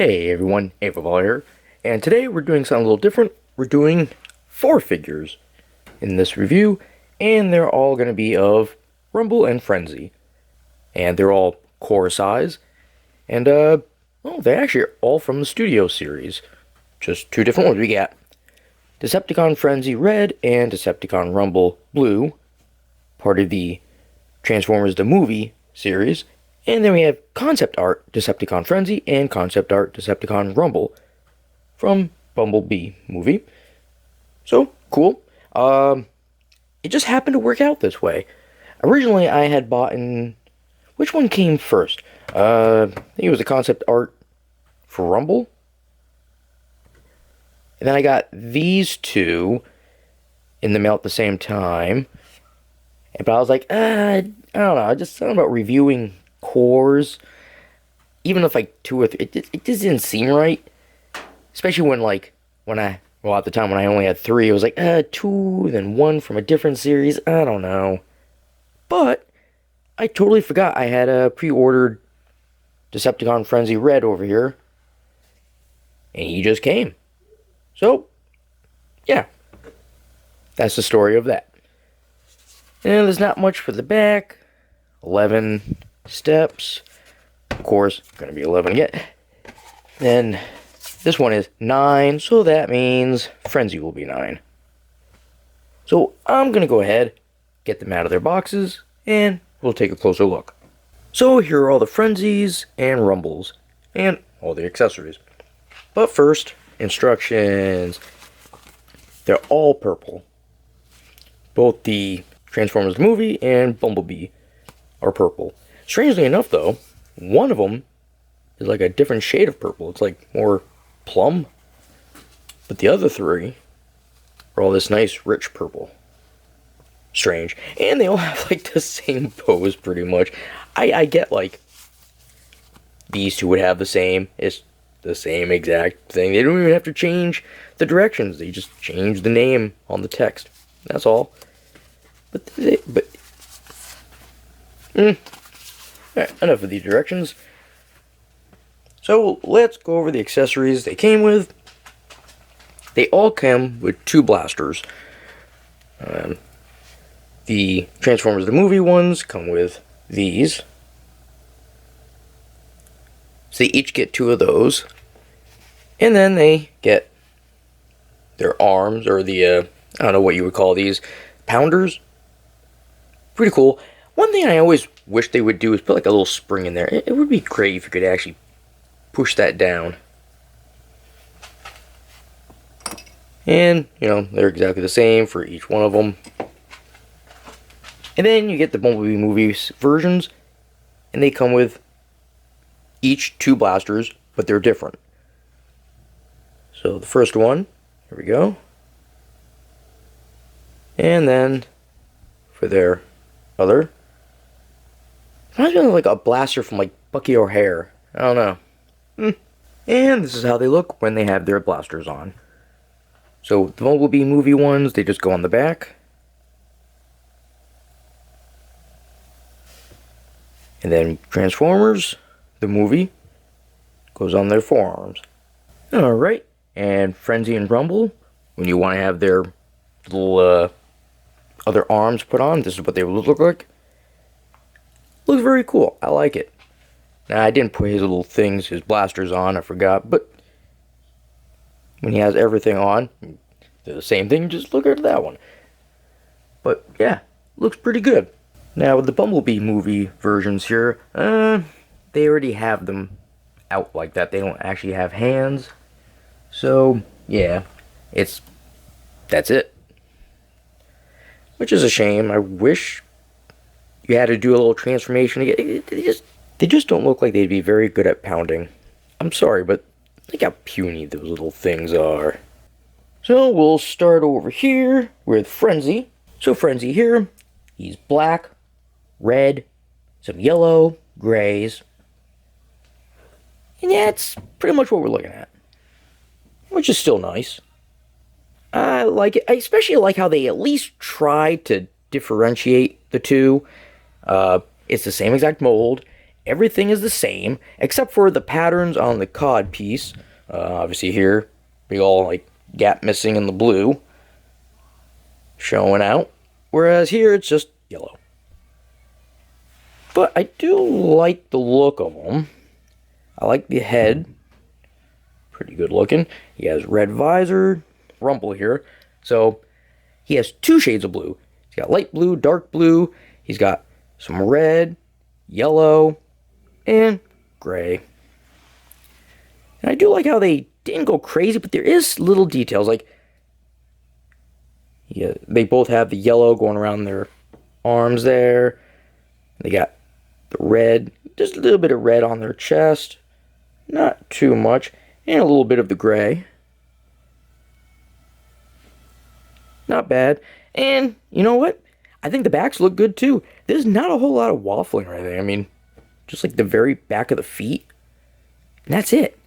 Hey everyone, Football here, and today we're doing something a little different. We're doing 4 figures in this review, and they're all going to be of Rumble and Frenzy. And they're all core size, and they actually are all from the Studio series. Just 2 different ones. We got Decepticon Frenzy Red and Decepticon Rumble Blue, part of the Transformers the Movie series. And then we have concept art Decepticon Frenzy and concept art Decepticon Rumble from Bumblebee movie. So, cool. It just happened to work out this way. Originally, I had bought in... Which one came first? I think it was the concept art for Rumble. And then I got these 2 in the mail at the same time. But I was like, I don't know. I just thought about reviewing cores, even if like 2 or 3, it just didn't seem right. Especially when at the time when I only had 3, it was like 2, then 1 from a different series. I don't know. But I totally forgot I had pre-ordered Decepticon Frenzy Red over here, and he just came. So, yeah, that's the story of that. And there's not much for the back. 11 steps. Of course, going to be 11 again. Then this one is 9, so that means Frenzy will be 9. So I'm going to go ahead, get them out of their boxes, and we'll take a closer look. So here are all the Frenzies and Rumbles, and all the accessories. But first, instructions. They're all purple. Both the Transformers movie and Bumblebee are purple. Strangely enough, though, one of them is like a different shade of purple. It's like more plum. But the other 3 are all this nice, rich purple. Strange. And they all have like the same pose, pretty much. I get like these 2 would have the same. It's the same exact thing. They don't even have to change the directions. They just change the name on the text. That's all. Alright, enough of these directions. So let's go over the accessories they came with. They all come with 2 blasters. The Transformers the Movie ones come with these. So they each get 2 of those. And then they get their arms, or the, I don't know what you would call these, pounders. Pretty cool. One thing I always wish they would do is put like a little spring in there. It would be great if you could actually push that down. And, they're exactly the same for each one of them. And then you get the Bumblebee movie versions, and they come with each 2 blasters, but they're different. So the first one, here we go. And then for their other, reminds me of like a blaster from like Bucky O'Hare. I don't know. And this is how they look when they have their blasters on. So the Bumblebee movie ones, they just go on the back. And then Transformers, the movie, goes on their forearms. Alright, and Frenzy and Rumble, when you want to have their little other arms put on, this is what they would look like. Looks very cool. I like it. Now, I didn't put his little things, his blasters on, I forgot, but when he has everything on, they're the same thing, just look at that one. But yeah, looks pretty good. Now, with the Bumblebee movie versions here, they already have them out like that. They don't actually have hands. So, yeah, that's it. Which is a shame. I wish you had to do a little transformation again. They just don't look like they'd be very good at pounding. I'm sorry, but look how puny those little things are. So, we'll start over here with Frenzy. So, Frenzy here, he's black, red, some yellow, grays. And that's pretty much what we're looking at. Which is still nice. I like it. I especially like how they at least try to differentiate the 2. It's the same exact mold, everything is the same, except for the patterns on the cod piece. Obviously here, big all like gap missing in the blue, showing out. Whereas here, it's just yellow. But I do like the look of them. I like the head. Pretty good looking. He has red visor, rumble here. So he has two shades of blue. He's got light blue, dark blue. He's got some red, yellow, and gray. And I do like how they didn't go crazy, but there is little details. Like, yeah, they both have the yellow going around their arms there. They got the red, just a little bit of red on their chest. Not too much. And a little bit of the gray. Not bad. And you know what? I think the backs look good too. There's not a whole lot of waffling right there. I mean, just like the very back of the feet. And that's it.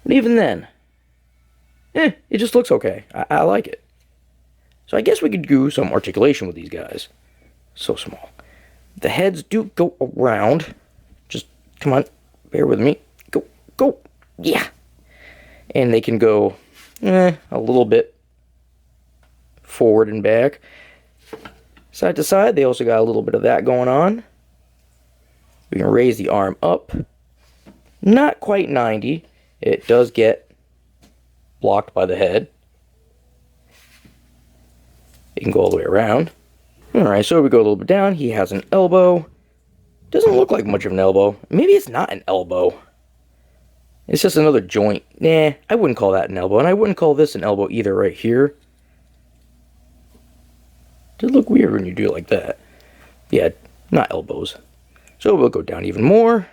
But even then, it just looks okay. I like it. So I guess we could do some articulation with these guys. So small. The heads do go around. Just, come on, bear with me. Go. Yeah. And they can go a little bit forward and back. Side to side, they also got a little bit of that going on. We can raise the arm up. Not quite 90. It does get blocked by the head. It can go all the way around. Alright, so we go a little bit down. He has an elbow. Doesn't look like much of an elbow. Maybe it's not an elbow. It's just another joint. Nah, I wouldn't call that an elbow. And I wouldn't call this an elbow either right here. Does look weird when you do it like that. Yeah, not elbows. So we'll go down even more.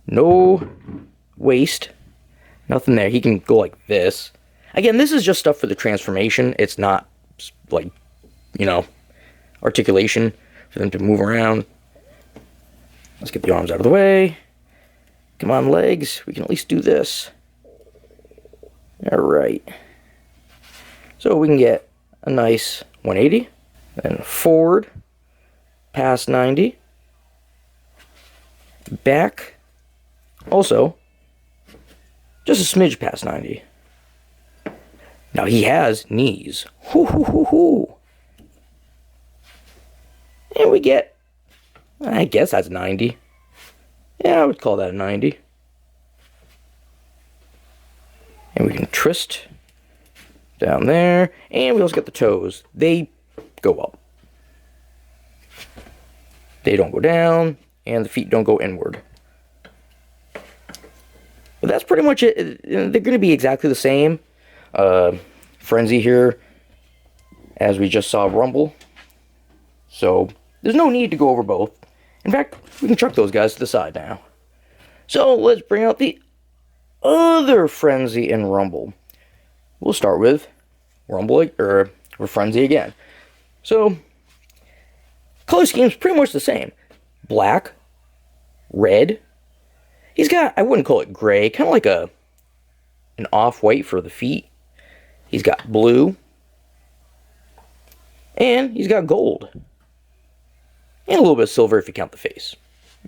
No waist. Nothing there. He can go like this. Again, this is just stuff for the transformation. It's not, like, you know, articulation for them to move around. Let's get the arms out of the way. Come on, legs. We can at least do this. Alright. So we can get a nice 180. Then forward. Past 90. Back. Also, just a smidge past 90. Now he has knees. Hoo hoo hoo hoo. And we get, I guess that's 90. Yeah, I would call that a 90. And we can twist down there. And we also get the toes. They go up. They don't go down. And the feet don't go inward. But that's pretty much it. They're going to be exactly the same. Frenzy here, as we just saw Rumble. So, there's no need to go over both. In fact, we can chuck those guys to the side now. So, let's bring out the other Frenzy and Rumble. We'll start with Rumble, or Frenzy again. So, color scheme's pretty much the same. Black, red. He's got, I wouldn't call it gray, kind of like an off-white for the feet. He's got blue. And he's got gold. And a little bit of silver if you count the face.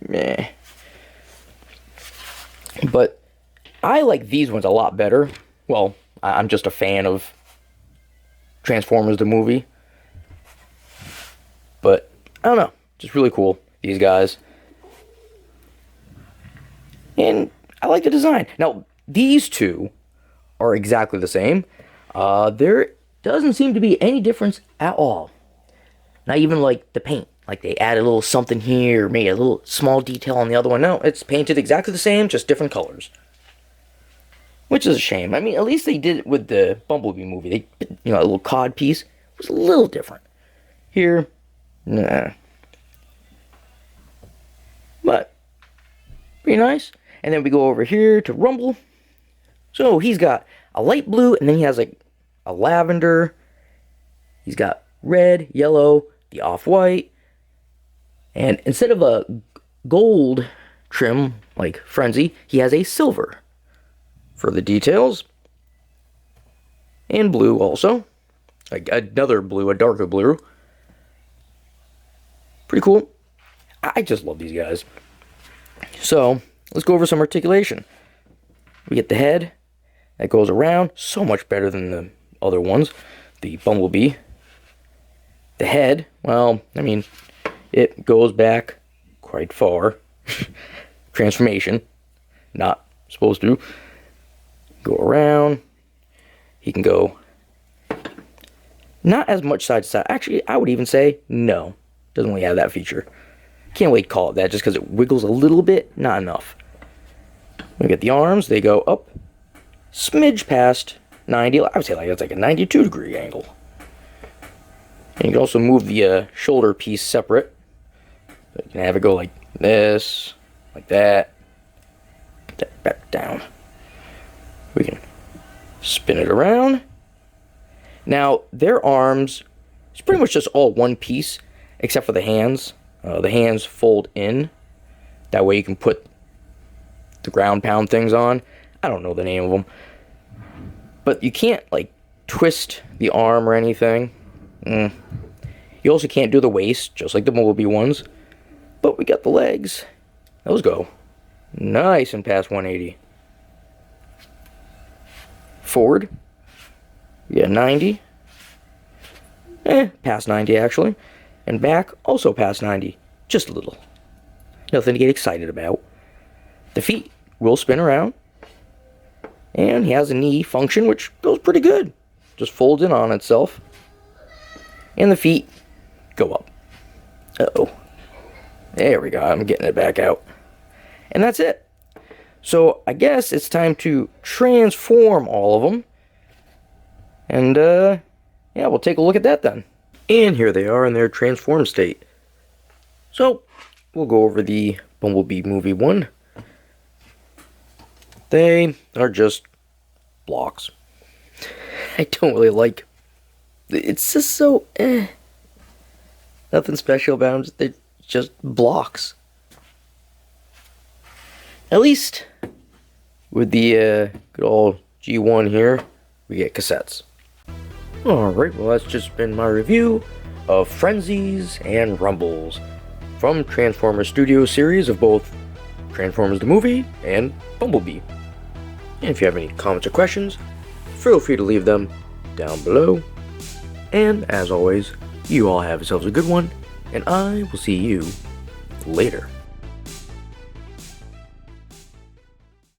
Meh. But I like these ones a lot better. Well, I'm just a fan of Transformers the movie. But, I don't know. Just really cool. These guys. And I like the design. Now, these two are exactly the same. There doesn't seem to be any difference at all. Not even like the paint. Like they added a little something here, made a little small detail on the other one. No, it's painted exactly the same, just different colors. Which is a shame. I mean, at least they did it with the Bumblebee movie. They, you know, a little cod piece was a little different. Here, nah. But, pretty nice. And then we go over here to Rumble. So, he's got a light blue, and then he has like a lavender. He's got red, yellow, the off-white. And instead of a gold trim, like Frenzy, he has a silver for the details. And blue also. Like another blue, a darker blue. Pretty cool. I just love these guys. So, let's go over some articulation. We get the head that goes around, so much better than the other ones. The Bumblebee. The head, well, I mean, it goes back quite far. Transformation. Not supposed to. Go around. He can go not as much side to side. Actually, I would even say no. Doesn't really have that feature. Can't really call it that just because it wiggles a little bit. Not enough. We get the arms. They go up. Smidge past 90. I would say like that's like a 92 degree angle. And you can also move the shoulder piece separate. So you can have it go like this. Like that. Put that back down. We can spin it around. Now, their arms, it's pretty much just all one piece, except for the hands. The hands fold in. That way you can put the ground pound things on. I don't know the name of them. But you can't, like, twist the arm or anything. You also can't do the waist, just like the Bumblebee ones. But we got the legs. Those go nice and past 180. Forward. We got 90. Past 90 actually. And back, also past 90. Just a little. Nothing to get excited about. The feet will spin around. And he has a knee function, which goes pretty good. Just folds in on itself. And the feet go up. Uh-oh. There we go. I'm getting it back out. And that's it. So I guess it's time to transform all of them. And, yeah, we'll take a look at that then. And here they are in their transformed state. So, we'll go over the Bumblebee movie one. They are just blocks. I don't really like... It's just so, Nothing special about them. They're just blocks. At least, with the good old G1 here, we get cassettes. Alright, well that's just been my review of Frenzies and Rumbles from Transformers Studio series of both Transformers the movie and Bumblebee. And if you have any comments or questions, feel free to leave them down below. And as always, you all have yourselves a good one, and I will see you later.